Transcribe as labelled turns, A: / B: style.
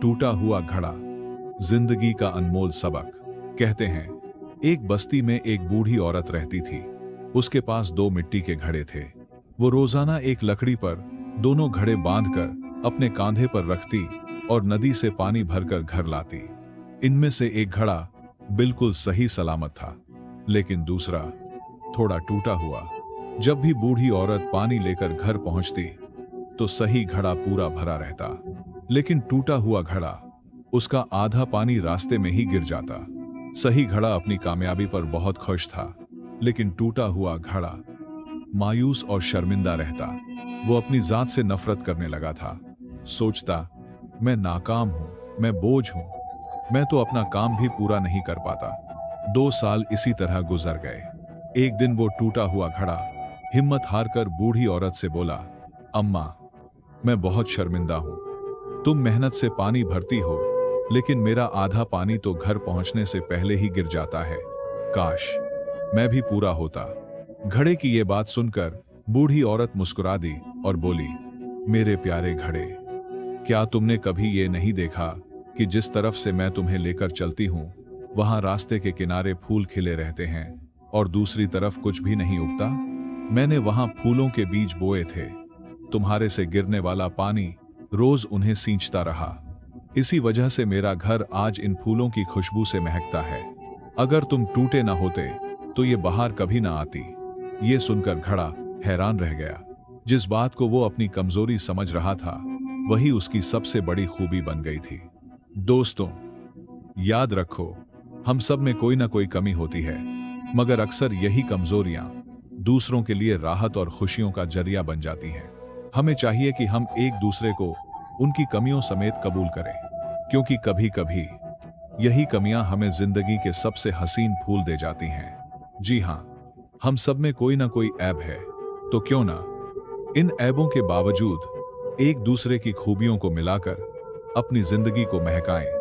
A: टूटा हुआ घड़ा, जिंदगी का अनमोल सबक। कहते हैं, एक बस्ती में एक बूढ़ी औरत रहती थी। उसके पास दो मिट्टी के घड़े थे। वो रोजाना एक लकड़ी पर दोनों घड़े बांधकर अपने कांधे पर रखती और नदी से पानी भरकर घर लाती। इनमें से एक घड़ा बिल्कुल सही सलामत था, लेकिन दूसरा थोड़ा टूटा हुआ। जब भी बूढ़ी औरत पानी लेकर घर पहुंचती तो सही घड़ा पूरा भरा रहता, लेकिन टूटा हुआ घड़ा, उसका आधा पानी रास्ते में ही गिर जाता। सही घड़ा अपनी कामयाबी पर बहुत खुश था, लेकिन टूटा हुआ घड़ा मायूस और शर्मिंदा रहता। वो अपनी जात से नफरत करने लगा था। सोचता, मैं नाकाम हूं, मैं बोझ हूं, मैं तो अपना काम भी पूरा नहीं कर पाता। 2 साल इसी तरह गुजर गए। एक दिन वो टूटा हुआ घड़ा हिम्मत हारकर बूढ़ी औरत से बोला, अम्मा, मैं बहुत शर्मिंदा हूं। तुम मेहनत से पानी भरती हो, लेकिन मेरा आधा पानी तो घर पहुंचने से पहले ही गिर जाता है। काश मैं भी पूरा होता। घड़े की ये बात सुनकर बूढ़ी औरत मुस्कुरा दी और बोली, मेरे प्यारे घड़े, क्या तुमने कभी ये नहीं देखा कि जिस तरफ से मैं तुम्हें लेकर चलती हूं, वहां रास्ते के किनारे फूल खिले रहते हैं और दूसरी तरफ कुछ भी नहीं उगता? मैंने वहां फूलों के बीज बोए थे। तुम्हारे से गिरने वाला पानी रोज उन्हें सींचता रहा। इसी वजह से मेरा घर आज इन फूलों की खुशबू से महकता है। अगर तुम टूटे ना होते तो ये बहार कभी ना आती। ये सुनकर घड़ा हैरान रह गया। जिस बात को वो अपनी कमजोरी समझ रहा था, वही उसकी सबसे बड़ी खूबी बन गई थी। दोस्तों, याद रखो, हम सब में कोई ना कोई कमी होती है, मगर अक्सर यही कमजोरियां दूसरों के लिए राहत और खुशियों का जरिया बन जाती हैं। हमें चाहिए कि हम एक दूसरे को उनकी कमियों समेत कबूल करें, क्योंकि कभी कभी यही कमियां हमें जिंदगी के सबसे हसीन फूल दे जाती हैं। जी हां, हम सब में कोई ना कोई ऐब है, तो क्यों ना इन ऐबों के बावजूद एक दूसरे की खूबियों को मिलाकर अपनी जिंदगी को महकाएं।